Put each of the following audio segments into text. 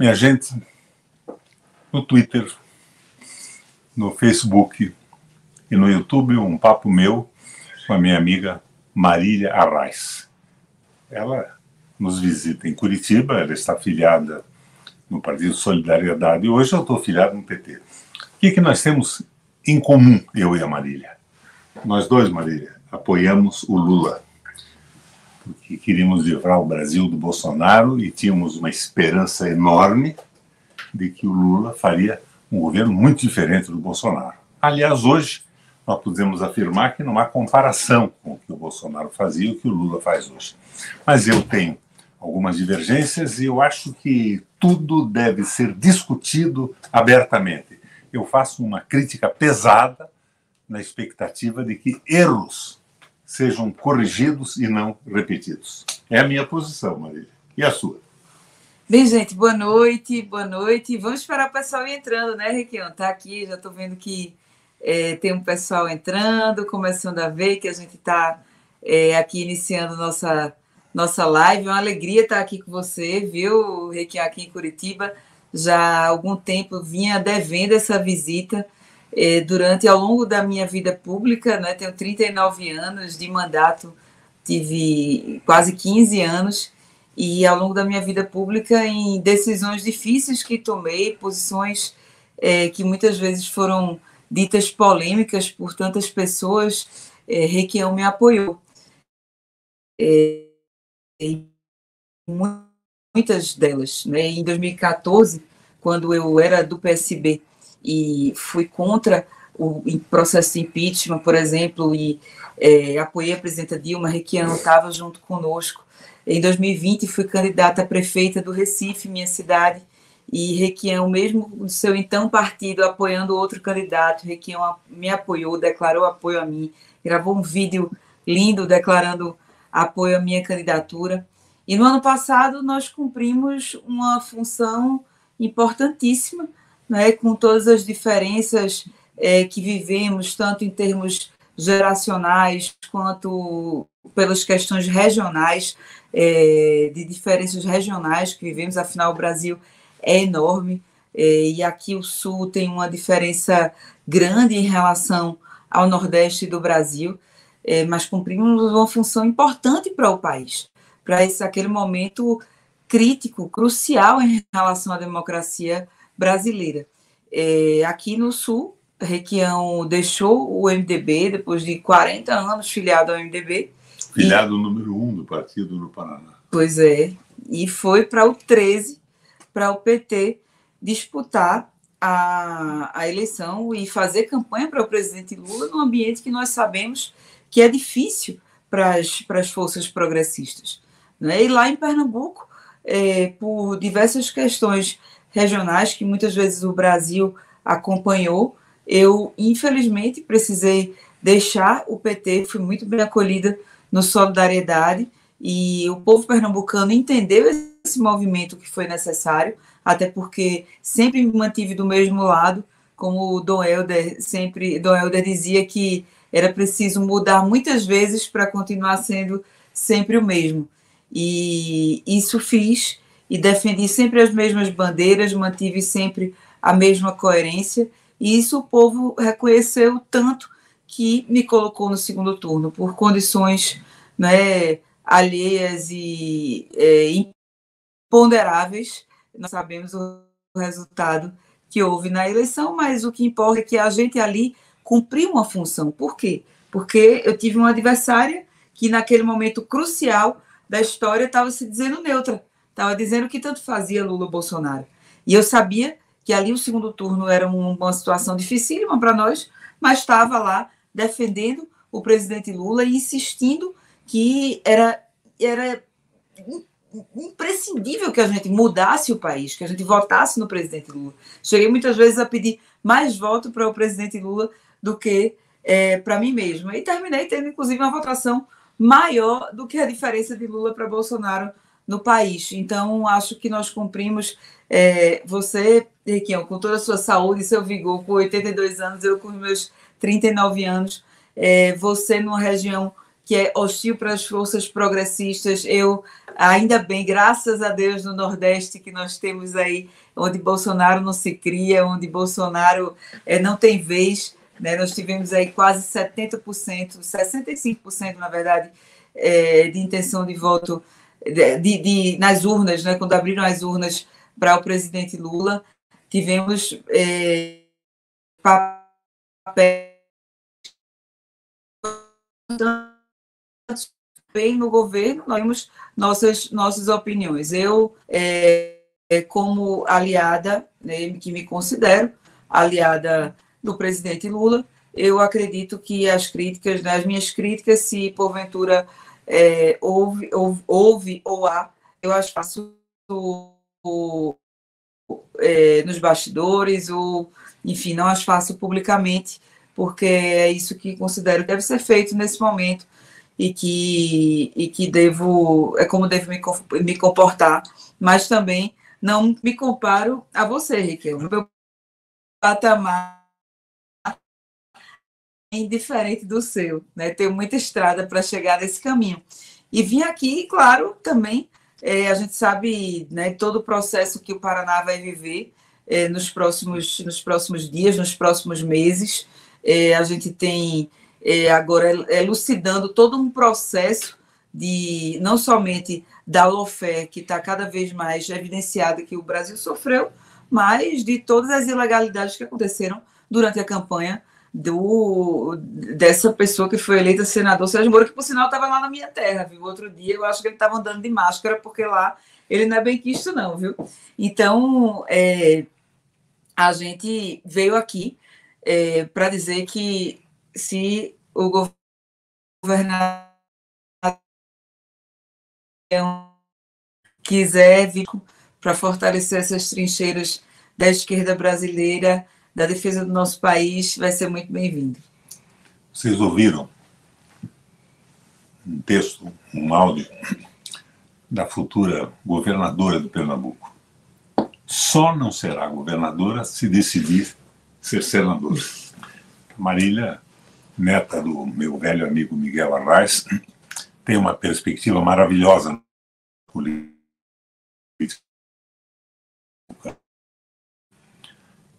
Minha gente, no Twitter, no Facebook e no YouTube, um papo meu com a minha amiga Marília Arraes. Ela nos visita em Curitiba, ela está afiliada no Partido Solidariedade e hoje eu estou afiliado no PT. O que nós temos em comum, eu e a Marília? Nós dois, Marília, apoiamos o Lula, porque queríamos livrar o Brasil do Bolsonaro e tínhamos uma esperança enorme de que o Lula faria um governo muito diferente do Bolsonaro. Aliás, hoje nós podemos afirmar que não há comparação com o que o Bolsonaro fazia e o que o Lula faz hoje. Mas eu tenho algumas divergências e eu acho que tudo deve ser discutido abertamente. Eu faço uma crítica pesada na expectativa de que erros sejam corrigidos e não repetidos. É a minha posição, Marília. E a sua? Bem, gente, boa noite, boa noite. Vamos esperar o pessoal ir entrando, né, Requião? Tá aqui, já estou vendo que tem um pessoal entrando, começando a ver que a gente está aqui iniciando nossa live. É uma alegria estar aqui com você, viu, Requião, aqui em Curitiba. Já há algum tempo vinha devendo essa visita ao longo da minha vida pública, né? Tenho 39 anos de mandato, tive quase 15 anos, e ao longo da minha vida pública, em decisões difíceis que tomei, posições que muitas vezes foram ditas polêmicas por tantas pessoas, Requião me apoiou. Muitas delas, né? Em 2014, quando eu era do PSB e fui contra o processo de impeachment, por exemplo, e apoiei a presidenta Dilma, Requião estava junto conosco. Em 2020, fui candidata a prefeita do Recife, minha cidade, e Requião, mesmo do seu então partido, apoiando outro candidato, Requião me apoiou, declarou apoio a mim, gravou um vídeo lindo declarando apoio à minha candidatura. E no ano passado nós cumprimos uma função importantíssima, né, com todas as diferenças que vivemos, tanto em termos geracionais quanto pelas questões regionais, de diferenças regionais que vivemos. Afinal, o Brasil é enorme, e aqui o Sul tem uma diferença grande em relação ao Nordeste do Brasil, mas cumprimos uma função importante para o país, para aquele momento crítico, crucial em relação à democracia brasileira. Aqui no Sul, Requião deixou o MDB, depois de 40 anos filiado ao MDB. Filiado número 1 do partido no Paraná. Pois é, e foi para o 13, para o PT, disputar a eleição e fazer campanha para o presidente Lula num ambiente que nós sabemos que é difícil para as forças progressistas. Né? E lá em Pernambuco, por diversas questões regionais que muitas vezes o Brasil acompanhou, eu, infelizmente, precisei deixar o PT, fui muito bem acolhida no Solidariedade, e o povo pernambucano entendeu esse movimento que foi necessário, até porque sempre me mantive do mesmo lado, como o Dom Helder dizia que era preciso mudar muitas vezes para continuar sendo sempre o mesmo. E isso fiz, e defendi sempre as mesmas bandeiras, mantive sempre a mesma coerência, e isso o povo reconheceu tanto que me colocou no segundo turno, por condições, né, alheias e imponderáveis. Nós sabemos o resultado que houve na eleição, mas o que importa é que a gente ali cumpriu uma função. Por quê? Porque eu tive uma adversária que, naquele momento crucial da história, estava se dizendo neutra, estava dizendo que tanto fazia Lula ou Bolsonaro. E eu sabia que ali o segundo turno era uma situação dificílima para nós, mas estava lá defendendo o presidente Lula e insistindo que era imprescindível que a gente mudasse o país, que a gente votasse no presidente Lula. Cheguei muitas vezes a pedir mais voto para o presidente Lula do que para mim mesma. E terminei tendo, inclusive, uma votação maior do que a diferença de Lula para Bolsonaro no país. Então, acho que nós cumprimos. Você, Requião, com toda a sua saúde e seu vigor, com 82 anos, eu com os meus 39 anos, você numa região que é hostil para as forças progressistas, eu Ainda bem, graças a Deus, no Nordeste, que nós temos aí, onde Bolsonaro não se cria, onde Bolsonaro não tem vez, né? Nós tivemos aí quase 70%, 65%, na verdade, de intenção de voto nas urnas, né? Quando abriram as urnas para o presidente Lula, tivemos papel bem no governo, nós temos nossas opiniões. Eu, como aliada, né, que me considero aliada do presidente Lula, eu acredito que as críticas, né, as minhas críticas, se porventura houve ou há, eu as faço nos bastidores, ou, enfim, não as faço publicamente, porque é isso que considero que deve ser feito nesse momento, e que devo, é como devo me comportar, mas também não me comparo a você, Riquelme. O meu patamar é indiferente do seu, né? Tenho muita estrada para chegar nesse caminho. E vim aqui, claro, também, a gente sabe, né, todo o processo que o Paraná vai viver nos próximos dias, nos próximos meses. A gente tem agora elucidando todo um processo de não somente da lawfare, que está cada vez mais evidenciada que o Brasil sofreu, mas de todas as ilegalidades que aconteceram durante a campanha dessa pessoa que foi eleita senador, Sérgio Moro, que por sinal estava lá na minha terra, viu? Outro dia eu acho que ele estava andando de máscara, porque lá ele não é benquisto não, viu? Então, a gente veio aqui para dizer que se o governador quiser vir para fortalecer essas trincheiras da esquerda brasileira, da defesa do nosso país, vai ser muito bem-vindo. Vocês ouviram um texto, um áudio da futura governadora do Pernambuco. Só não será governadora se decidir ser senadora. Marília, neta do meu velho amigo Miguel Arraes, tem uma perspectiva maravilhosa na política.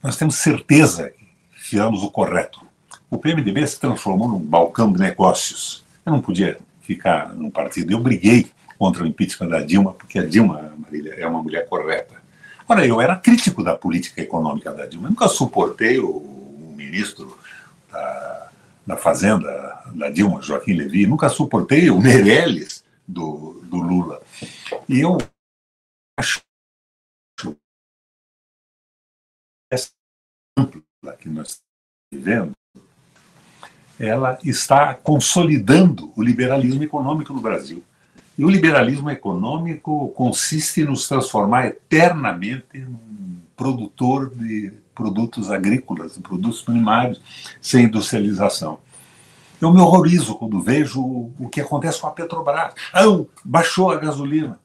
Nós temos certeza que fizemos o correto. O PMDB se transformou num balcão de negócios. Eu não podia ficar num partido. Eu briguei contra o impeachment da Dilma, porque a Dilma, Marília, é uma mulher correta. Ora, eu era crítico da política econômica da Dilma. Eu nunca suportei o ministro da Fazenda da Dilma, Joaquim Levy. Nunca suportei o Meirelles do Lula. E eu acho essa ampla que nós estamos vivendo, ela está consolidando o liberalismo econômico no Brasil. E o liberalismo econômico consiste em nos transformar eternamente num produtor de produtos agrícolas, de produtos primários, sem industrialização. Eu me horrorizo quando vejo o que acontece com a Petrobras. Baixou a gasolina.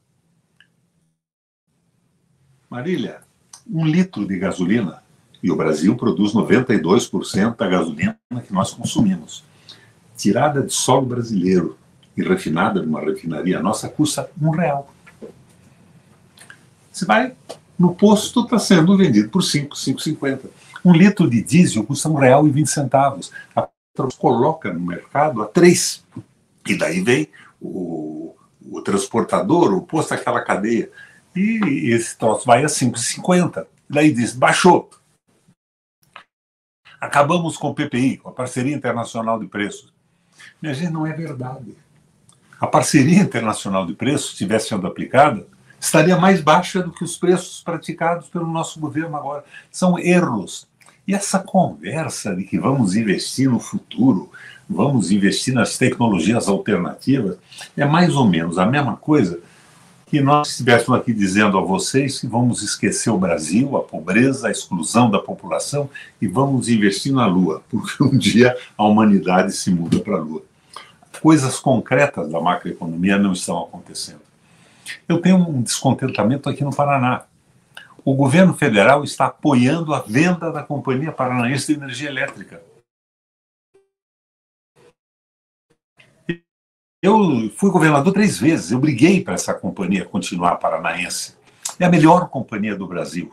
Marília, 1 litro de gasolina, e o Brasil produz 92% da gasolina que nós consumimos, tirada de solo brasileiro e refinada numa refinaria nossa, custa R$1. Você vai no posto, está sendo vendido por 5,50. 1 litro de diesel custa R$1,20. A Petrobras coloca no mercado a 3. E daí vem o transportador, o posto, aquela cadeia, e esse troço vai a 5,50. Daí diz, baixou. Acabamos com o PPI, com a Parceria Internacional de Preços. Minha gente, não é verdade. A Parceria Internacional de Preços, se estivesse sendo aplicada, estaria mais baixa do que os preços praticados pelo nosso governo agora. São erros. E essa conversa de que vamos investir no futuro, vamos investir nas tecnologias alternativas, é mais ou menos a mesma coisa que nós estivéssemos aqui dizendo a vocês que vamos esquecer o Brasil, a pobreza, a exclusão da população e vamos investir na Lua, porque um dia a humanidade se muda para a Lua. Coisas concretas da macroeconomia não estão acontecendo. Eu tenho um descontentamento aqui no Paraná. O governo federal está apoiando a venda da Companhia Paranaense de Energia Elétrica. Eu fui governador 3 vezes, eu briguei para essa companhia continuar paranaense. É a melhor companhia do Brasil.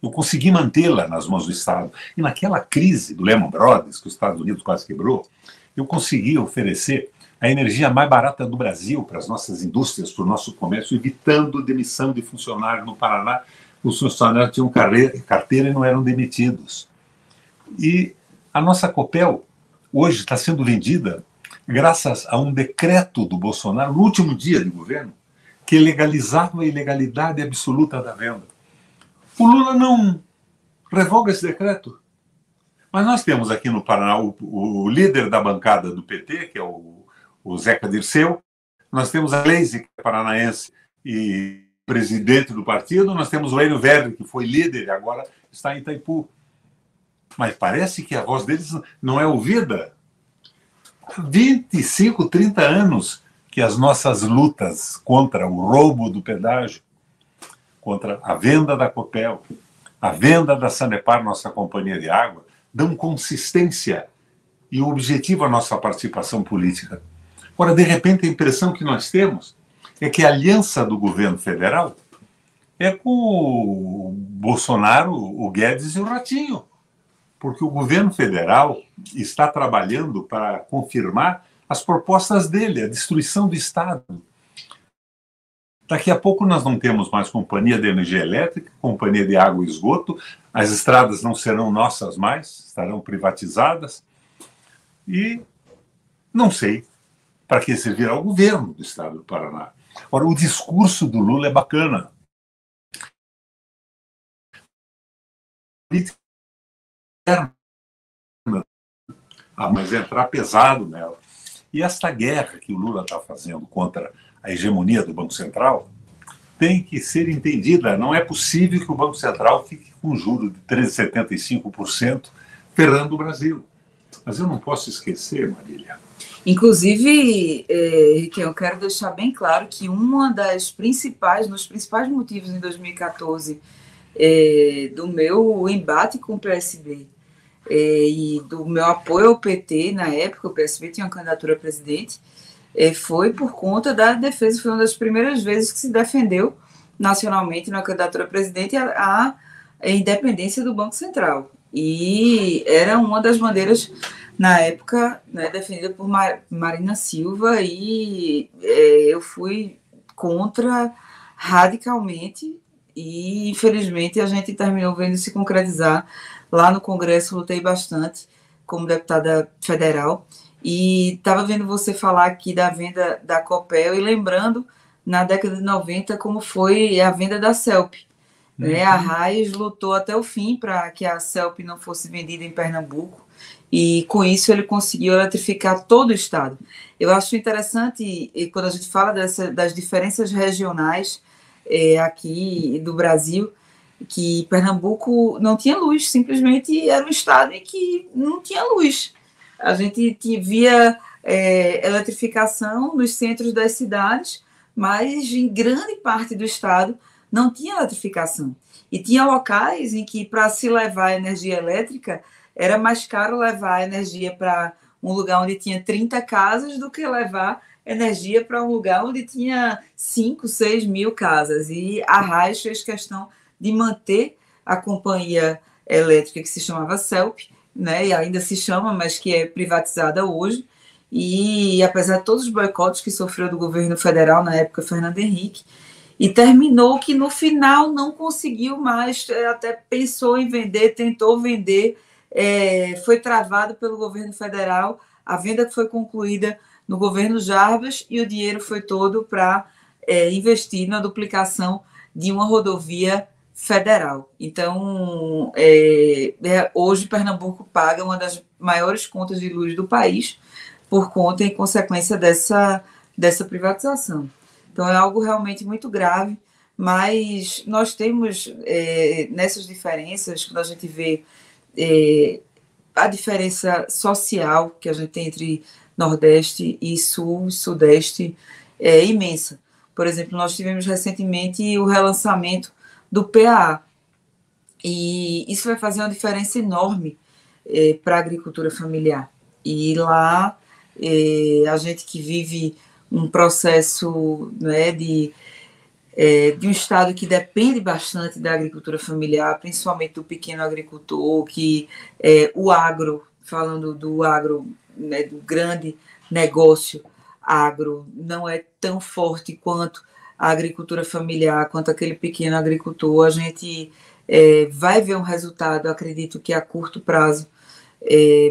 Eu consegui mantê-la nas mãos do Estado. E naquela crise do Lehman Brothers, que os Estados Unidos quase quebrou, eu consegui oferecer a energia mais barata do Brasil para as nossas indústrias, para o nosso comércio, evitando demissão de funcionários no Paraná. Os funcionários tinham carteira e não eram demitidos. E a nossa Copel hoje está sendo vendida graças a um decreto do Bolsonaro, no último dia de governo, que legalizava a ilegalidade absoluta da venda. O Lula não revoga esse decreto. Mas nós temos aqui no Paraná o líder da bancada do PT, que é o Zeca Dirceu, nós temos a Gleisi, que é paranaense e presidente do partido, nós temos o Enio Verri, que foi líder e agora está em Itaipu. Mas parece que a voz deles não é ouvida. Há 25, 30 anos que as nossas lutas contra o roubo do pedágio, contra a venda da Copel, a venda da Sanepar, nossa companhia de água, dão consistência e objetivo à nossa participação política. Agora, de repente, a impressão que nós temos é que a aliança do governo federal é com o Bolsonaro, o Guedes e o Ratinho, porque o governo federal está trabalhando para confirmar as propostas dele, a destruição do Estado. Daqui a pouco nós não temos mais companhia de energia elétrica, companhia de água e esgoto, as estradas não serão nossas mais, estarão privatizadas, e não sei para que servirá o governo do Estado do Paraná. Ora, o discurso do Lula é bacana. Mas entrar pesado nela. E esta guerra que o Lula está fazendo contra a hegemonia do Banco Central tem que ser entendida. Não é possível que o Banco Central fique com um juro de 13,75% ferrando o Brasil. Mas eu não posso esquecer, Marília. Inclusive, Henrique, eu quero deixar bem claro que nos principais motivos em 2014 do meu embate com o PSB e do meu apoio ao PT, na época, o PSB tinha uma candidatura a presidente, foi por conta da defesa, foi uma das primeiras vezes que se defendeu nacionalmente na candidatura a presidente a independência do Banco Central. E era uma das bandeiras, na época, né, defendida por Marina Silva, e eu fui contra radicalmente, e infelizmente a gente terminou vendo se concretizar. Lá no Congresso lutei bastante como deputada federal, e estava vendo você falar aqui da venda da Copel e lembrando na década de 90 como foi a venda da CELP. Né? A Raiz lutou até o fim para que a CELP não fosse vendida em Pernambuco, e com isso ele conseguiu eletrificar todo o estado. Eu acho interessante, quando a gente fala das diferenças regionais aqui do Brasil, que Pernambuco não tinha luz, simplesmente era um estado em que não tinha luz. A gente via eletrificação nos centros das cidades, mas em grande parte do estado não tinha eletrificação. E tinha locais em que, para se levar energia elétrica, era mais caro levar energia para um lugar onde tinha 30 casas do que levar energia para um lugar onde tinha 5, 6 mil casas. E a Raiz fez questão de manter a companhia elétrica que se chamava CELP, né, e ainda se chama, mas que é privatizada hoje, e apesar de todos os boicotes que sofreu do governo federal, na época, Fernando Henrique, e terminou que no final não conseguiu mais, até pensou em vender, tentou vender, foi travado pelo governo federal, a venda foi concluída no governo Jarbas e o dinheiro foi todo para investir na duplicação de uma rodovia federal. Então, hoje Pernambuco paga uma das maiores contas de luz do país por conta e consequência dessa privatização. Então, é algo realmente muito grave, mas nós temos nessas diferenças, quando a gente vê a diferença social que a gente tem entre Nordeste e Sul, Sudeste, é imensa. Por exemplo, nós tivemos recentemente o relançamento do PAA, e isso vai fazer uma diferença enorme para a agricultura familiar. E lá, a gente que vive um processo, né, de um Estado que depende bastante da agricultura familiar, principalmente do pequeno agricultor, que o agro, falando do agro, né, do grande negócio agro, não é tão forte quanto a agricultura familiar, quanto aquele pequeno agricultor. A gente vai ver um resultado, acredito que a curto prazo,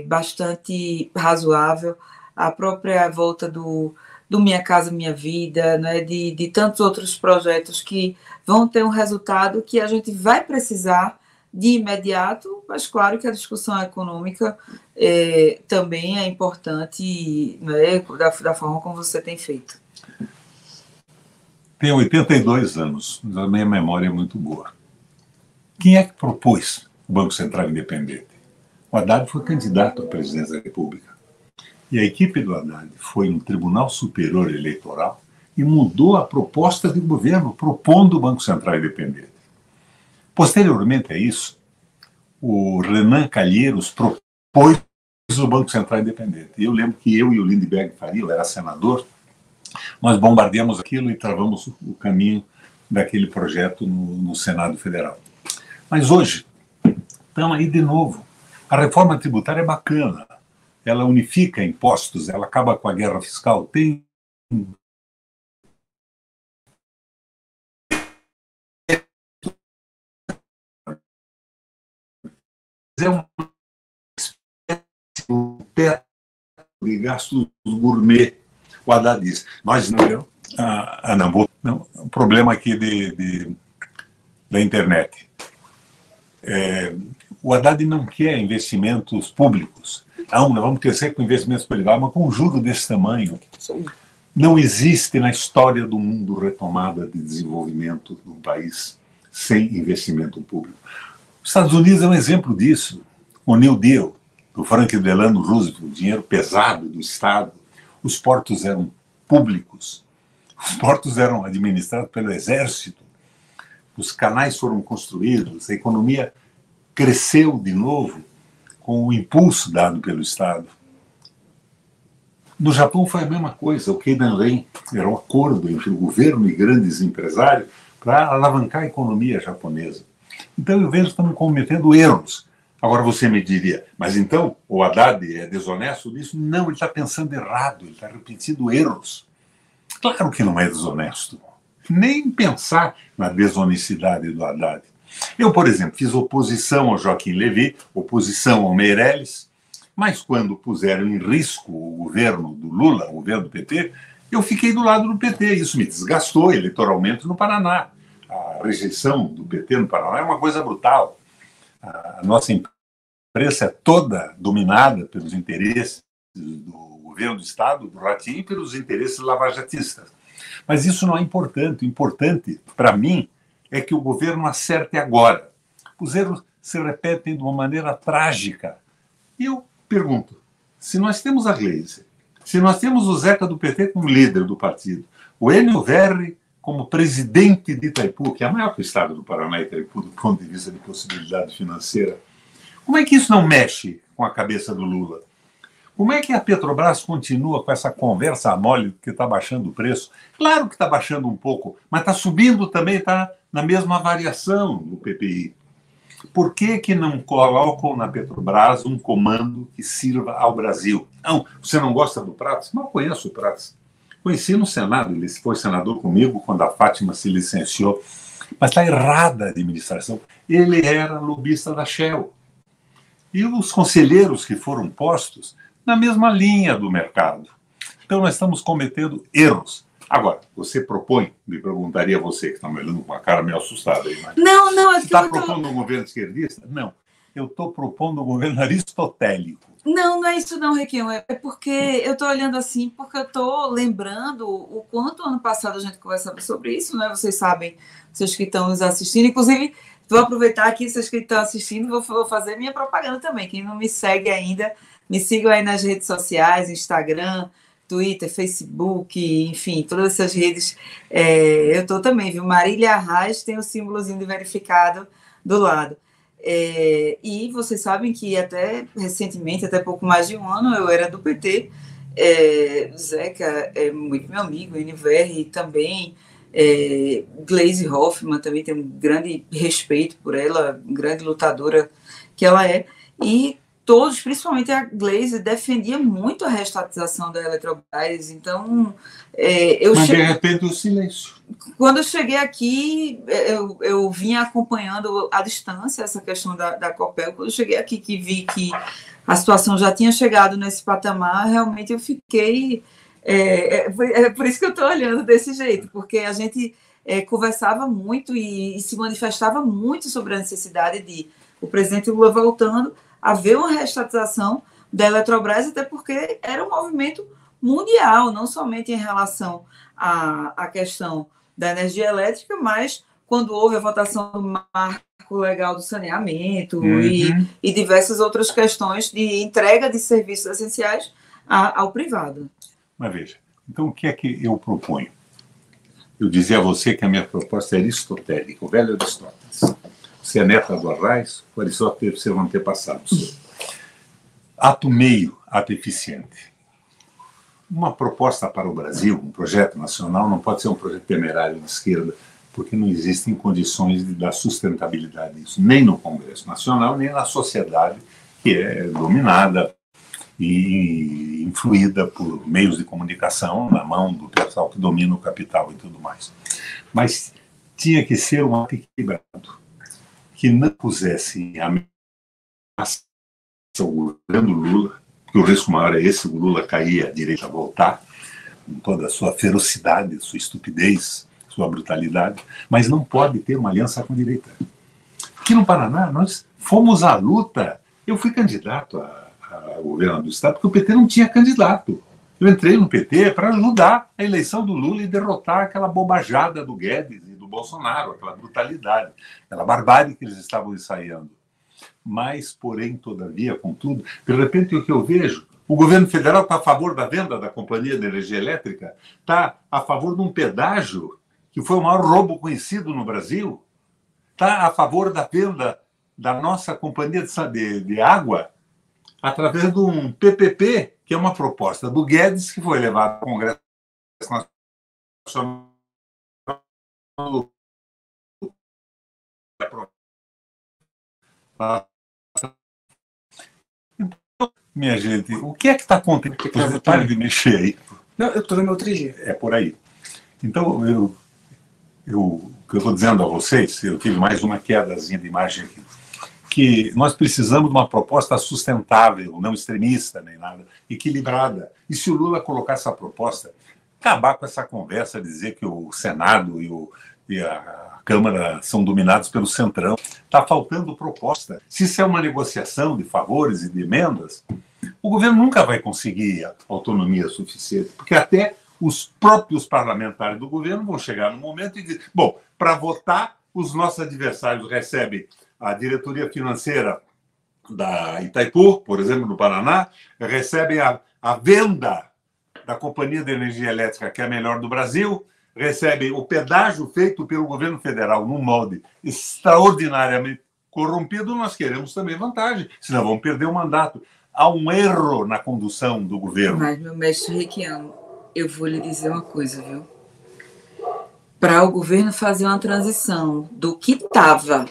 bastante razoável. A própria volta do Minha Casa Minha Vida, né, de tantos outros projetos que vão ter um resultado que a gente vai precisar de imediato, mas claro que a discussão econômica também é importante, né, da forma como você tem feito. Tenho 82 anos, mas a minha memória é muito boa. Quem é que propôs o Banco Central Independente? O Haddad foi candidato à presidência da República. E a equipe do Haddad foi no Tribunal Superior Eleitoral e mudou a proposta do governo, propondo o Banco Central Independente. Posteriormente a isso, o Renan Calheiros propôs o Banco Central Independente. E eu lembro que eu e o Lindbergh Faria, eu era senador, nós bombardeamos aquilo e travamos o caminho daquele projeto no Senado Federal. Mas hoje, estamos aí de novo. A reforma tributária é bacana. Ela unifica impostos, ela acaba com a guerra fiscal. Tem uma espécie de gastos gourmet. O Haddad diz, mas não, o problema aqui da internet. O Haddad não quer investimentos públicos. Não, nós vamos crescer com investimentos privados, mas com um juro desse tamanho. Não existe na história do mundo retomada de desenvolvimento de um país sem investimento público. Os Estados Unidos é um exemplo disso. O New Deal, do Franklin Delano Roosevelt, o dinheiro pesado do Estado. Os portos eram públicos. Os portos eram administrados pelo Exército. Os canais foram construídos. A economia cresceu de novo com o impulso dado pelo Estado. No Japão foi a mesma coisa. O Keidanren era um acordo entre o governo e grandes empresários para alavancar a economia japonesa. Então eu vejo que estamos cometendo erros. Agora você me diria, mas então o Haddad é desonesto nisso? Não, ele está pensando errado, ele está repetindo erros. Claro que não é desonesto. Nem pensar na desonestidade do Haddad. Eu, por exemplo, fiz oposição ao Joaquim Levy, oposição ao Meirelles, mas quando puseram em risco o governo do Lula, o governo do PT, eu fiquei do lado do PT. Isso me desgastou eleitoralmente no Paraná. A rejeição do PT no Paraná é uma coisa brutal. A nossa imprensa é toda dominada pelos interesses do governo do Estado, do Ratinho, e pelos interesses lavajatistas. Mas isso não é importante. O importante, para mim, é que o governo acerte agora. Os erros se repetem de uma maneira trágica. E eu pergunto, se nós temos a Gleisi, se nós temos o Zeca do PT como líder do partido, o Enio Verri como presidente de Itaipu, que é maior que o estado do Paraná, Itaipu, do ponto de vista de possibilidade financeira, como é que isso não mexe com a cabeça do Lula? Como é que a Petrobras continua com essa conversa mole que está baixando o preço? Claro que está baixando um pouco, mas está subindo também, está na mesma variação do PPI. Por que não colocam na Petrobras um comando que sirva ao Brasil? Não, você não gosta do Prats? Não conheço o Prats. Conheci no Senado, ele foi senador comigo quando a Fátima se licenciou. Mas está errada a administração. Ele era lobista da Shell. E os conselheiros que foram postos na mesma linha do mercado. Então nós estamos cometendo erros. Agora, você propõe, me perguntaria você, que está me olhando com uma cara meio assustada aí, mas... Não, você está propondo um governo esquerdista? Não. Eu estou propondo um governo aristotélico. Não, não é isso não, Requião. É porque eu estou olhando assim, porque eu estou lembrando o quanto ano passado a gente conversava sobre isso, né? Vocês sabem, vocês que estão nos assistindo. Inclusive, vou aproveitar aqui, vocês que estão assistindo, vou fazer minha propaganda também. Quem não me segue ainda, me sigam aí nas redes sociais, Instagram, Twitter, Facebook, enfim, todas essas redes. Eu estou também, viu? Marília Arraes tem o símbolozinho de verificado do lado. E vocês sabem que até recentemente, até pouco mais de um ano, eu era do PT, Zeca é muito meu amigo, NVR também, Gleisi Hoffmann também tem um grande respeito por ela, grande lutadora que ela é, e todos, principalmente a Gleisi, defendia muito a reestatização da Eletrobras, então Mas de repente o silêncio. Quando eu cheguei aqui, eu vinha acompanhando à distância essa questão da Copel. Quando eu cheguei aqui, que vi que a situação já tinha chegado nesse patamar, realmente eu fiquei... É por isso que eu estou olhando desse jeito, porque a gente conversava muito e se manifestava muito sobre a necessidade de o presidente Lula voltando a ver uma reestatização da Eletrobras, até porque era um movimento mundial, não somente em relação à questão da energia elétrica, mas quando houve a votação do marco legal do saneamento e diversas outras questões de entrega de serviços essenciais ao privado. Mas veja, então o que é que eu proponho? Eu dizia a você que a minha proposta é aristotélica, o velho Aristóteles. Você é neta do Arraes, o Aristóteles você vão ter passado. Ato meio, ato eficiente. Uma proposta para o Brasil, um projeto nacional, não pode ser um projeto temerário de esquerda, porque não existem condições de dar sustentabilidade disso, nem no Congresso Nacional, nem na sociedade, que é dominada e influída por meios de comunicação, na mão do pessoal que domina o capital e tudo mais. Mas tinha que ser um ato equilibrado, que não pusesse em ameaça o governo Lula, porque o risco maior é esse, o Lula cair, a direita voltar, com toda a sua ferocidade, sua estupidez, sua brutalidade, mas não pode ter uma aliança com a direita. Aqui no Paraná, nós fomos à luta. Eu fui candidato a governador do Estado, porque o PT não tinha candidato. Eu entrei no PT para ajudar a eleição do Lula e derrotar aquela bobajada do Guedes e do Bolsonaro, aquela brutalidade, aquela barbárie que eles estavam ensaiando. Mas, porém, todavia, contudo, de repente o que eu vejo, o governo federal está a favor da venda da Companhia de Energia Elétrica, está a favor de um pedágio, que foi o maior roubo conhecido no Brasil, está a favor da venda da nossa companhia de água, através de um PPP, que é uma proposta do Guedes, que foi levado ao Congresso Nacional. Então, minha gente, o que é que está acontecendo? Você para de mexer aí. Não, eu estou no meu 3G. É por aí. Então, o que eu estou dizendo a vocês, eu tive mais uma quedazinha de imagem aqui, que nós precisamos de uma proposta sustentável, não extremista nem nada, equilibrada. E se o Lula colocar essa proposta, acabar com essa conversa, dizer que o Senado e a Câmara são dominados pelo Centrão, está faltando proposta. Se isso é uma negociação de favores e de emendas, o governo nunca vai conseguir autonomia suficiente, porque até os próprios parlamentares do governo vão chegar no momento e dizer, bom, para votar, os nossos adversários recebem a diretoria financeira da Itaipu, por exemplo, no Paraná, recebem a venda da Companhia de Energia Elétrica, que é a melhor do Brasil, recebem o pedágio feito pelo governo federal num molde extraordinariamente corrompido. Nós queremos também vantagem, senão vamos perder o mandato. Há um erro na condução do governo. Mas, meu mestre Requião, eu vou lhe dizer uma coisa, viu? Para o governo fazer uma transição do que estava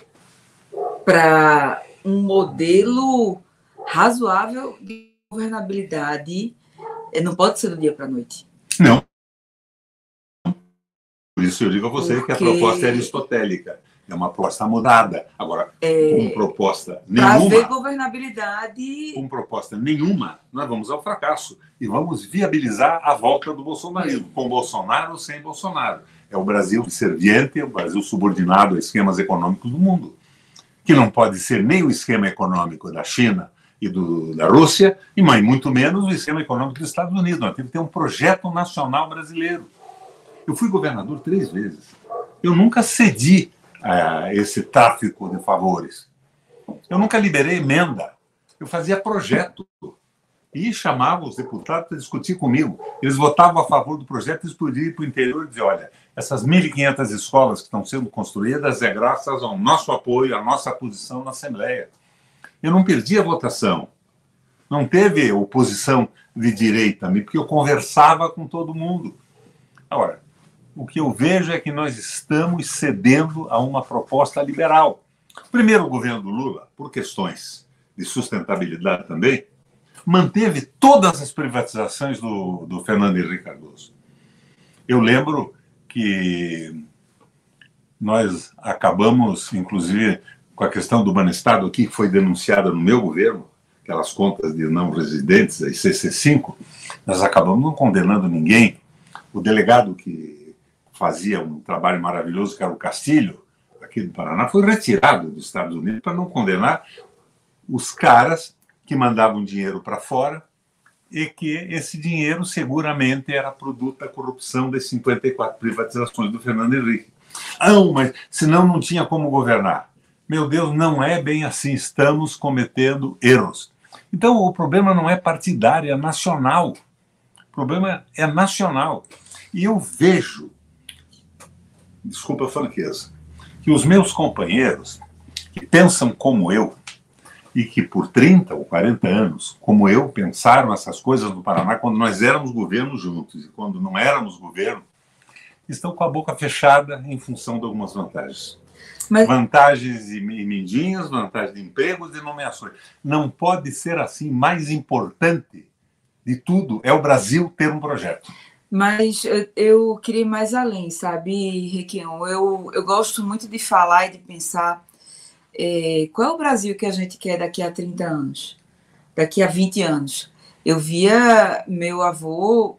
para um modelo razoável de governabilidade, não pode ser do dia para a noite. Não. Por isso eu digo a você que a proposta é aristotélica. É uma proposta mudada. Agora, com proposta nenhuma... Para haver governabilidade... Com proposta nenhuma, nós vamos ao fracasso. E vamos viabilizar a volta do bolsonarismo, com Bolsonaro ou sem Bolsonaro. É o Brasil serviente, é o Brasil subordinado a esquemas econômicos do mundo, que não pode ser nem o esquema econômico da China e da Rússia, e muito menos o esquema econômico dos Estados Unidos. Nós temos que ter um projeto nacional brasileiro. Eu fui governador 3 vezes. Eu nunca cedi a esse tráfico de favores. Eu nunca liberei emenda. Eu fazia projeto e chamava os deputados para discutir comigo. Eles votavam a favor do projeto e eles podiam ir para o interior e dizer, olha, essas 1.500 escolas que estão sendo construídas é graças ao nosso apoio, à nossa posição na Assembleia. Eu não perdi a votação. não teve oposição de direita, porque eu conversava com todo mundo. Agora, o que eu vejo é que nós estamos cedendo a uma proposta liberal. Primeiro, o governo do Lula, por questões de sustentabilidade também, manteve todas as privatizações do Fernando Henrique Cardoso. Eu lembro que nós acabamos, inclusive, com a questão do Banestado aqui, que foi denunciada no meu governo, aquelas contas de não residentes, a ICC5, nós acabamos não condenando ninguém. O delegado que fazia um trabalho maravilhoso, que era o Castilho, aqui do Paraná, foi retirado dos Estados Unidos para não condenar os caras que mandavam dinheiro para fora e que esse dinheiro seguramente era produto da corrupção das 54 privatizações do Fernando Henrique. Mas senão não tinha como governar. Meu Deus, não é bem assim, estamos cometendo erros. Então o problema não é partidário, é nacional. O problema é nacional. E eu vejo, desculpa a franqueza, que os meus companheiros que pensam como eu, e que por 30 ou 40 anos, como eu, pensaram essas coisas no Paraná quando nós éramos governo juntos e quando não éramos governo, estão com a boca fechada em função de algumas vantagens. Vantagens e emendinhas, vantagens de empregos e nomeações. Não pode ser assim. Mais importante de tudo é o Brasil ter um projeto. Mas eu queria ir mais além, sabe, Requião? Eu gosto muito de falar e de pensar qual é o Brasil que a gente quer daqui a 30 anos, daqui a 20 anos. Eu via meu avô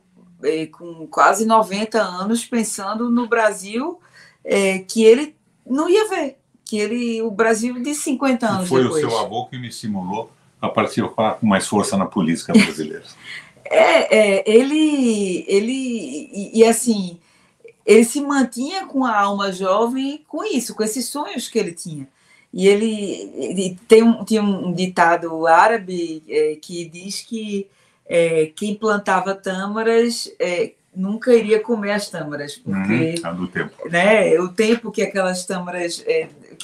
com quase 90 anos pensando no Brasil que ele não ia ver, o Brasil de 50 anos foi depois. Foi o seu avô que me estimulou a participar com mais força na política brasileira. Ele assim, ele se mantinha com a alma jovem com isso, com esses sonhos que ele tinha. E ele tinha um ditado árabe que diz que quem plantava tâmaras nunca iria comer as tâmaras, porque do tempo. Né, o tempo que aquelas tâmaras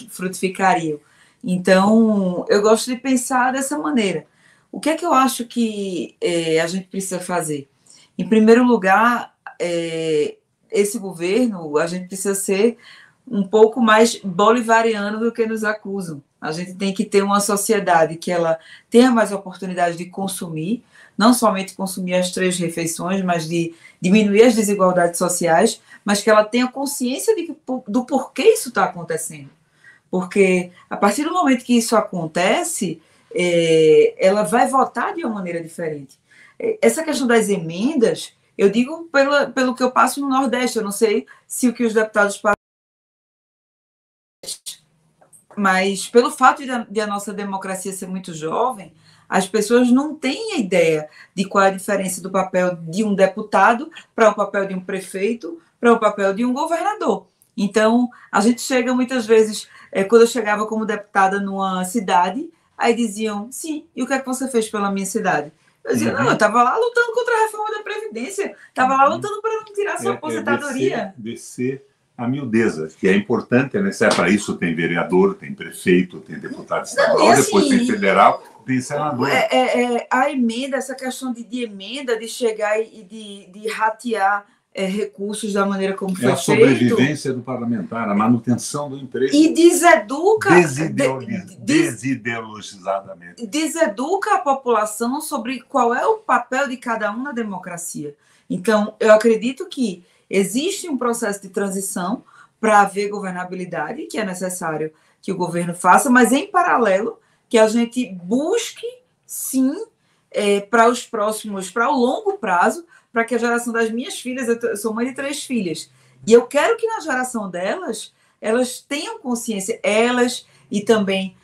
frutificariam. Então, eu gosto de pensar dessa maneira. O que é que eu acho que a gente precisa fazer? Em primeiro lugar, esse governo, a gente precisa ser um pouco mais bolivariano do que nos acusam. A gente tem que ter uma sociedade que ela tenha mais oportunidade de consumir, não somente consumir as 3 refeições, mas de diminuir as desigualdades sociais, mas que ela tenha consciência do porquê isso está acontecendo. Porque a partir do momento que isso acontece, ela vai votar de uma maneira diferente. Essa questão das emendas, eu digo pelo que eu passo no Nordeste, eu não sei se o que os deputados passam, mas pelo fato de a nossa democracia ser muito jovem, as pessoas não têm ideia de qual é a diferença do papel de um deputado para o papel de um prefeito, para o papel de um governador. Então, a gente chega muitas vezes, quando eu chegava como deputada numa cidade, aí diziam, sim, e o que é que você fez pela minha cidade? Eu dizia, não, eu estava lá lutando contra a reforma da Previdência, estava lá lutando para não tirar sua aposentadoria. Descer a miudeza, que é importante, né? Para isso tem vereador, tem prefeito, tem deputado estadual, assim, depois tem federal, tem senador. A emenda, essa questão de emenda, de chegar e de ratear recursos da maneira como foi feito. É a sobrevivência do parlamentar, a manutenção do emprego. E deseduca... Desideologizadamente. Deseduca a população sobre qual é o papel de cada um na democracia. Então, eu acredito que existe um processo de transição para haver governabilidade, que é necessário que o governo faça, mas, em paralelo, que a gente busque, sim, para os próximos, para o longo prazo, para que a geração das minhas filhas, eu sou mãe de 3 filhas, e eu quero que na geração delas, elas tenham consciência, elas e também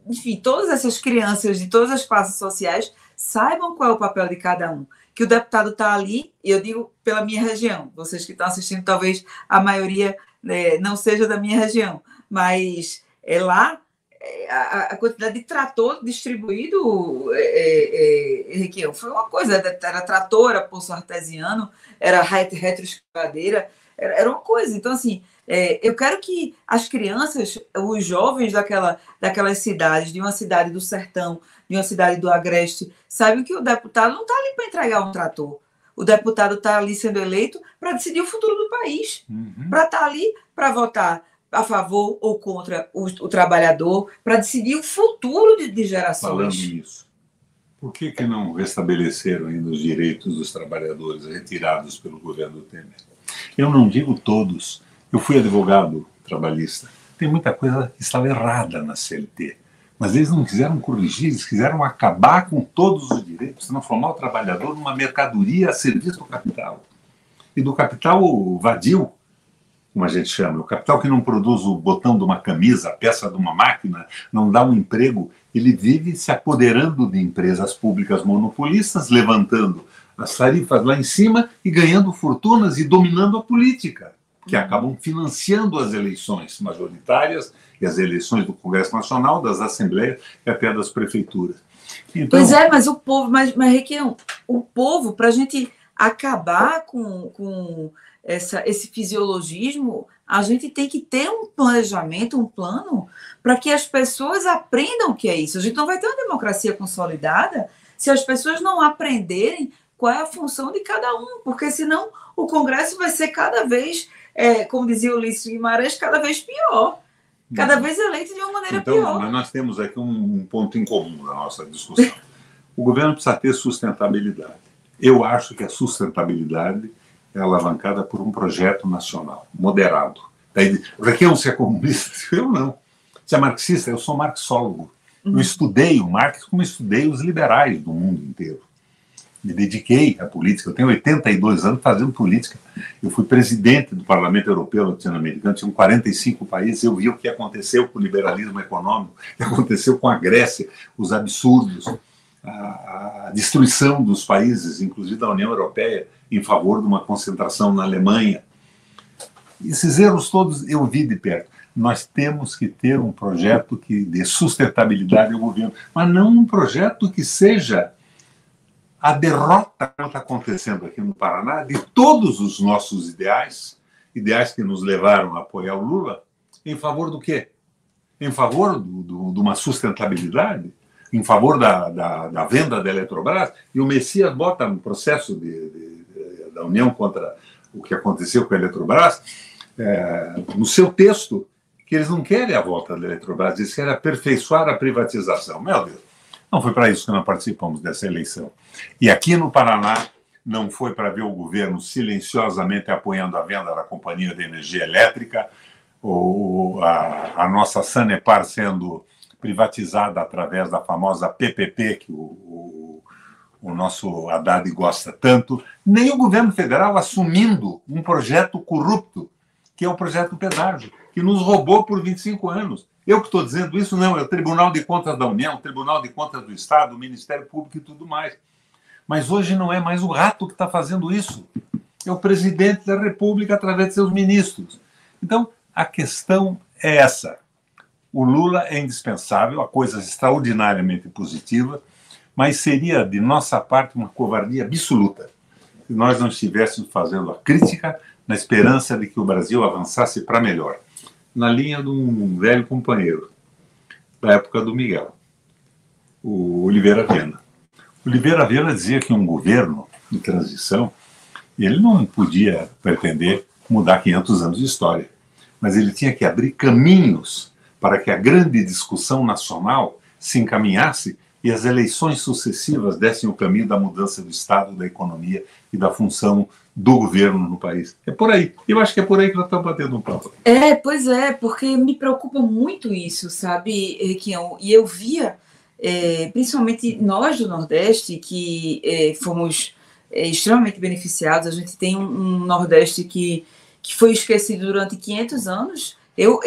enfim, todas essas crianças de todas as classes sociais saibam qual é o papel de cada um. Que o deputado está ali, e eu digo pela minha região, vocês que estão assistindo, talvez a maioria não seja da minha região, mas lá a quantidade de trator distribuído foi uma coisa, era trator, era poço artesiano, era retroescavadeira, era uma coisa. Então, assim, eu quero que as crianças, os jovens daquelas cidades, de uma cidade do sertão, de uma cidade do Agreste, saibam que o deputado não está ali para entregar um trator. O deputado está ali sendo eleito para decidir o futuro do país, para estar ali para votar a favor ou contra o trabalhador, para decidir o futuro de gerações. Falando nisso, por que não restabeleceram ainda os direitos dos trabalhadores retirados pelo governo Temer? Eu não digo todos. Eu fui advogado trabalhista. Tem muita coisa que estava errada na CLT. Mas eles não quiseram corrigir, eles quiseram acabar com todos os direitos, transformar o trabalhador numa mercadoria a serviço do capital. E do capital vadio, como a gente chama, o capital que não produz o botão de uma camisa, a peça de uma máquina, não dá um emprego, ele vive se apoderando de empresas públicas monopolistas, levantando as tarifas lá em cima e ganhando fortunas e dominando a política, que acabam financiando as eleições majoritárias e as eleições do Congresso Nacional, das assembleias e até das prefeituras. Então, pois é, mas o povo, mas Requião, o povo, para a gente acabar com esse fisiologismo, a gente tem que ter um planejamento, um plano, para que as pessoas aprendam o que é isso. A gente não vai ter uma democracia consolidada se as pessoas não aprenderem qual é a função de cada um, porque senão o Congresso vai ser cada vez, como dizia Ulisses Guimarães, cada vez pior. Cada vez eleito de uma maneira pior. Mas nós temos aqui um ponto em comum na nossa discussão. O governo precisa ter sustentabilidade. Eu acho que a sustentabilidade é alavancada por um projeto nacional, moderado. Requião, você é comunista? Eu não. Você é marxista? Eu sou marxólogo. Eu estudei o Marx como estudei os liberais do mundo inteiro. Me dediquei à política. Eu tenho 82 anos fazendo política. Eu fui presidente do Parlamento Europeu Latino-Americano, tinham 45 países. Eu vi o que aconteceu com o liberalismo econômico, o que aconteceu com a Grécia, os absurdos, a destruição dos países, inclusive da União Europeia, em favor de uma concentração na Alemanha. Esses erros todos eu vi de perto. Nós temos que ter um projeto que dê sustentabilidade ao governo, mas não um projeto que seja a derrota que está acontecendo aqui no Paraná de todos os nossos ideais que nos levaram a apoiar o Lula, em favor do quê? Em favor de uma sustentabilidade? Em favor da venda da Eletrobras? E o Messias bota no processo da União contra o que aconteceu com a Eletrobras, no seu texto, que eles não querem a volta da Eletrobras, eles querem aperfeiçoar a privatização. Meu Deus! Não foi para isso que nós participamos dessa eleição. E aqui no Paraná, não foi para ver o governo silenciosamente apoiando a venda da Companhia de Energia Elétrica, ou a nossa Sanepar sendo privatizada através da famosa PPP, que o nosso Haddad gosta tanto, nem o governo federal assumindo um projeto corrupto, que é o projeto Pedágio, que nos roubou por 25 anos. Eu que estou dizendo isso, não, é o Tribunal de Contas da União, o Tribunal de Contas do Estado, o Ministério Público e tudo mais. Mas hoje não é mais o rato que está fazendo isso. É o presidente da República através de seus ministros. Então, a questão é essa. O Lula é indispensável, a coisa extraordinariamente positiva, mas seria, de nossa parte, uma covardia absoluta se nós não estivéssemos fazendo a crítica na esperança de que o Brasil avançasse para melhor. Na linha de um velho companheiro da época do Miguel, o Oliveira Viana. O Oliveira Viana dizia que um governo de transição, ele não podia pretender mudar 500 anos de história, mas ele tinha que abrir caminhos para que a grande discussão nacional se encaminhasse e as eleições sucessivas dessem o caminho da mudança do Estado, da economia e da função do governo no país. É por aí. Eu acho que é por aí que nós estamos batendo um papo. Pois é, porque me preocupa muito isso, sabe, Requião? E eu via, principalmente nós do Nordeste, que fomos extremamente beneficiados. A gente tem um Nordeste que foi esquecido durante 500 anos. Eu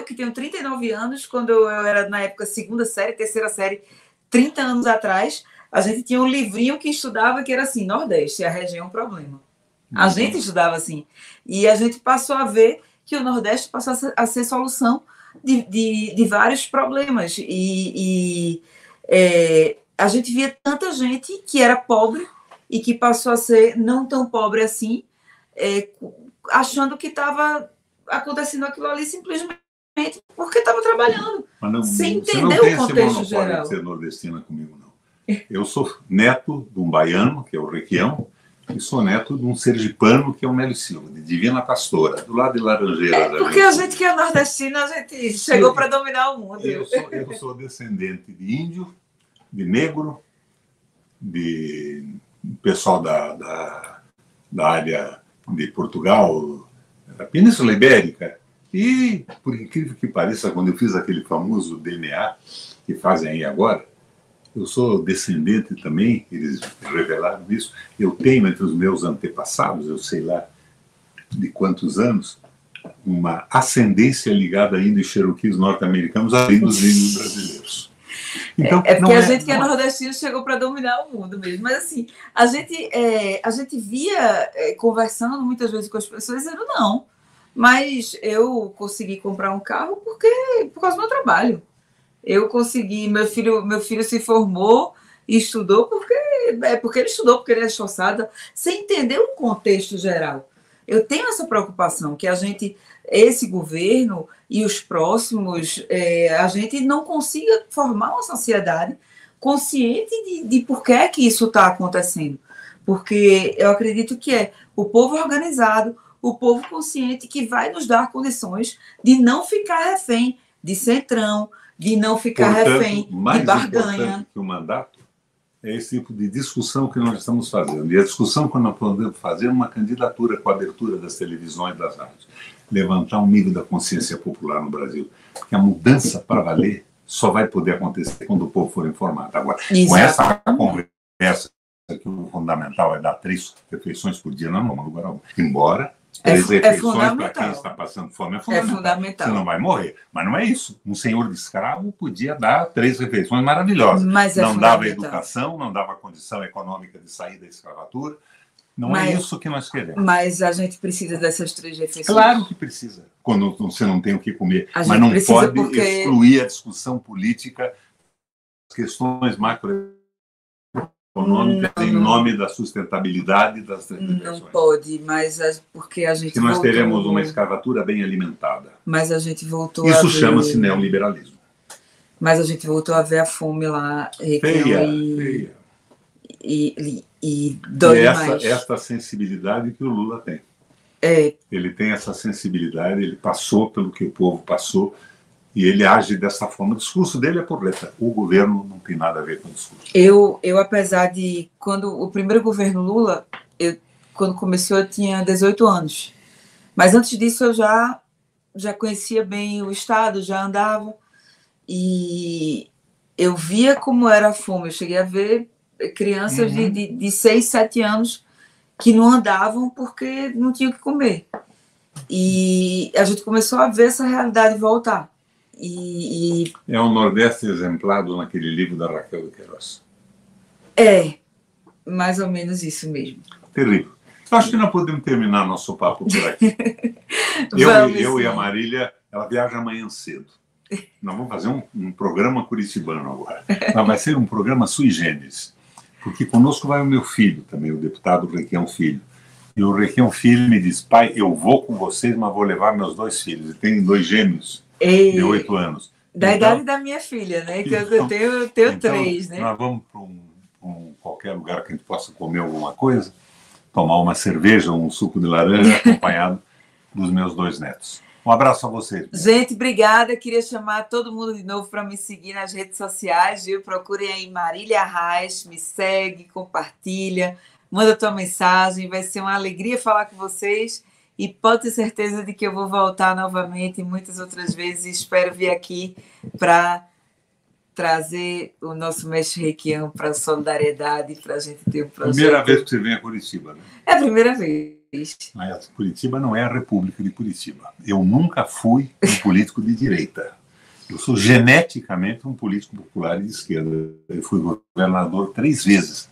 que tenho 39 anos, quando eu era, na época, segunda série, terceira série, 30 anos atrás, a gente tinha um livrinho que estudava que era assim, Nordeste, a região problema. A gente estudava assim. E a gente passou a ver que o Nordeste passou a ser solução de vários problemas. A gente via tanta gente que era pobre e que passou a ser não tão pobre assim, achando que estava acontecendo aquilo ali simplesmente porque estava trabalhando, sem entender o contexto geral. Não pode ser nordestina comigo, não. Eu sou neto de um baiano, que é o Requião, e sou neto de um sergipano, que é o Mélio Silva, de Divina Pastora, do lado de Laranjeiras. Porque a gente que é nordestina, a gente chegou para dominar o mundo. Eu sou descendente de índio, de negro, de pessoal da área de Portugal, da Península Ibérica. E, por incrível que pareça, quando eu fiz aquele famoso DNA que fazem aí agora, eu sou descendente também, eles revelaram isso. Eu tenho entre os meus antepassados, eu sei lá de quantos anos, uma ascendência ligada a índios cherokees norte-americanos além dos índios brasileiros. Então, porque a gente que é nordestino chegou para dominar o mundo mesmo. Mas assim, a gente via conversando muitas vezes com as pessoas dizendo não, mas eu consegui comprar um carro por causa do meu trabalho. Eu consegui, meu filho se formou e estudou porque ele estudou, porque ele é esforçado, sem entender o contexto geral. Eu tenho essa preocupação que esse governo e os próximos, a gente não consiga formar uma sociedade consciente de por que é que isso está acontecendo. Porque eu acredito que é o povo organizado, o povo consciente que vai nos dar condições de não ficar refém de centrão, de não ficar refém de barganha. Que o mandato é esse tipo de discussão que nós estamos fazendo. E a discussão que nós podemos fazer é uma candidatura com a abertura das televisões e das rádios. Levantar um nível da consciência popular no Brasil. Porque a mudança para valer só vai poder acontecer quando o povo for informado. Agora, com essa conversa que o fundamental é dar 3 refeições por dia, não vamos lugar algum. Embora 3 refeições para quem está passando fome é fundamental. Você não vai morrer. Mas não é isso. Um senhor de escravo podia dar 3 refeições maravilhosas. Mas não dava educação, não dava condição econômica de sair da escravatura. Não é isso que nós queremos. Mas a gente precisa dessas 3 refeições. Claro que precisa, quando você não tem o que comer. Mas não pode excluir a discussão política, as questões macroeconômicas em nome da sustentabilidade das refeições. Não pode, mas porque a gente nós teremos uma escravatura bem alimentada. Mas a gente voltou Isso chama-se neoliberalismo. Mas a gente voltou a ver a fome lá. Feia. E dói mais. Essa sensibilidade que o Lula tem. Ele tem essa sensibilidade, ele passou pelo que o povo passou e ele age dessa forma. O discurso dele é por letra. O governo não tem nada a ver com o discurso. Eu apesar de... Quando o primeiro governo Lula, quando começou, eu tinha 18 anos. Mas antes disso, eu já conhecia bem o Estado, já andava. E eu via como era a fome. Eu cheguei a ver crianças de 6, 7 anos que não andavam porque não tinham o que comer. E a gente começou a ver essa realidade voltar. É um Nordeste exemplado naquele livro da Raquel de Queiroz. Mais ou menos isso mesmo. Terrível. Eu acho que nós podemos terminar nosso papo por aqui. eu e a Marília, ela viaja amanhã cedo. Nós vamos fazer um programa curitibano agora. Mas vai ser um programa sui generis. Porque conosco vai o meu filho também, o deputado Requião Filho. E o Requião Filho me diz: pai, eu vou com vocês, mas vou levar meus 2 filhos. E tem 2 gêmeos de 8 anos. Da idade da minha filha, né? Que eu tenho 3, né? Nós vamos para qualquer lugar que a gente possa comer alguma coisa, tomar uma cerveja, um suco de laranja, acompanhado dos meus 2 netos. Um abraço a vocês. Gente, obrigada. Queria chamar todo mundo de novo para me seguir nas redes sociais, viu? Procurem aí Marília Arraes, me segue, compartilha, manda tua mensagem. Vai ser uma alegria falar com vocês e pode ter certeza de que eu vou voltar novamente e muitas outras vezes. Espero vir aqui para trazer o nosso mestre Requião para a solidariedade, para a gente ter um projeto. Primeira vez que você vem a Curitiba, né? É a primeira vez. Mas Curitiba não é a República de Curitiba. Eu nunca fui um político de direita. Eu sou geneticamente um político popular e de esquerda. Eu fui governador 3 vezes,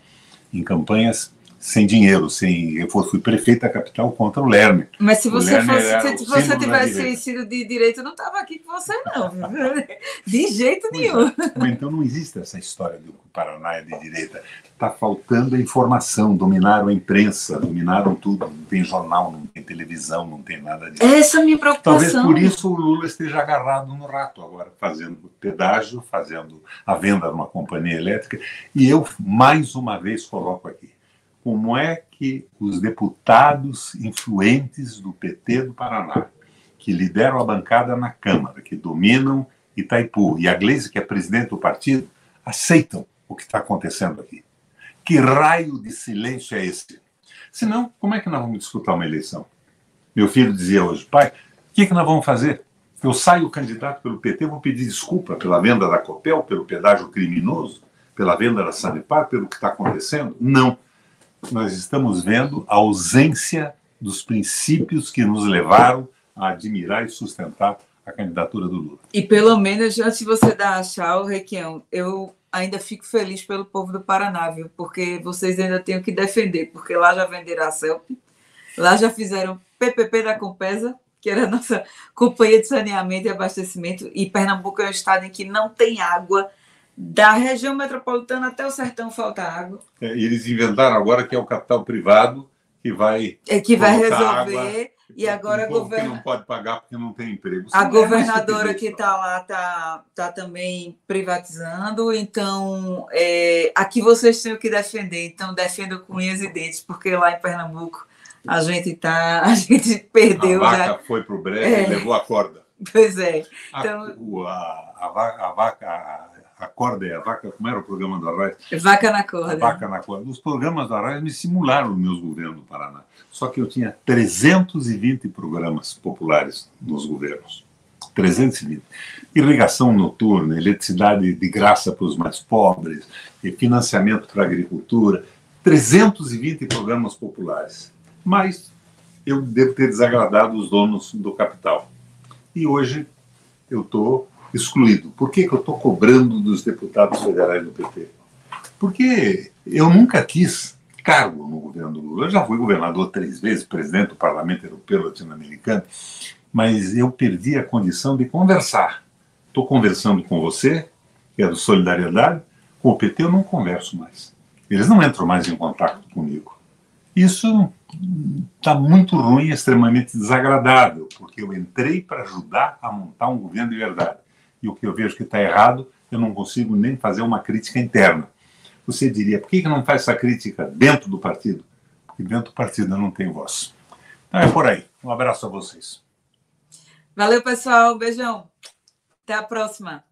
em campanhas sem dinheiro, eu fui prefeito da capital contra o Lerner. Mas se você se você tivesse sido de direita, eu não estava aqui com você, não. De jeito nenhum. Mas então não existe essa história de que o Paraná é de direita. Está faltando a informação, dominaram a imprensa, dominaram tudo. Não tem jornal, não tem televisão, não tem nada disso. Essa é a minha preocupação. Talvez por isso o Lula esteja agarrado no rato agora, fazendo pedágio, fazendo a venda de uma companhia elétrica. E eu, mais uma vez, coloco aqui. Como é que os deputados influentes do PT do Paraná, que lideram a bancada na Câmara, que dominam Itaipu, e a Gleisi, que é presidente do partido, aceitam o que está acontecendo aqui? Que raio de silêncio é esse? Senão, como é que nós vamos disputar uma eleição? Meu filho dizia hoje, pai, o que nós vamos fazer? Eu saio candidato pelo PT, vou pedir desculpa pela venda da Copel, pelo pedágio criminoso, pela venda da Sanepar, pelo que está acontecendo? Não. Nós estamos vendo a ausência dos princípios que nos levaram a admirar e sustentar a candidatura do Lula. E pelo menos, antes de você dar tchau, Requião, eu ainda fico feliz pelo povo do Paraná, viu? Porque vocês ainda têm o que defender, porque lá já venderam a CELP, lá já fizeram PPP da Compesa, que era a nossa companhia de saneamento e abastecimento, e Pernambuco é um estado em que não tem água. Da região metropolitana até o sertão falta água. E eles inventaram agora que é o capital privado que vai resolver. Água, e agora que não pode pagar porque não tem emprego. A governadora que está lá tá também privatizando. Então, aqui vocês têm o que defender. Então, defendam com unhas e dentes, porque lá em Pernambuco a gente perdeu. A vaca foi para o brejo e levou a corda. Pois é. Então, a corda é a vaca, como era o programa do Arraes? Vaca na corda. A vaca na corda. Os programas do Arraes me simularam os meus governos do Paraná. Só que eu tinha 320 programas populares nos governos. 320. Irrigação noturna, eletricidade de graça para os mais pobres, financiamento para a agricultura. 320 programas populares. Mas eu devo ter desagradado os donos do capital. E hoje eu estou excluído. Por que eu estou cobrando dos deputados federais do PT? Porque eu nunca quis cargo no governo do Lula. Eu já fui governador 3 vezes, presidente do Parlamento Europeu Latino-Americano, mas eu perdi a condição de conversar. Estou conversando com você, que é do Solidariedade, com o PT eu não converso mais. Eles não entram mais em contato comigo. Isso está muito ruim, extremamente desagradável, porque eu entrei para ajudar a montar um governo de verdade. E o que eu vejo que está errado, eu não consigo nem fazer uma crítica interna. Você diria, por que não faz essa crítica dentro do partido? Porque dentro do partido eu não tenho voz. Então é por aí. Um abraço a vocês. Valeu, pessoal. Beijão. Até a próxima.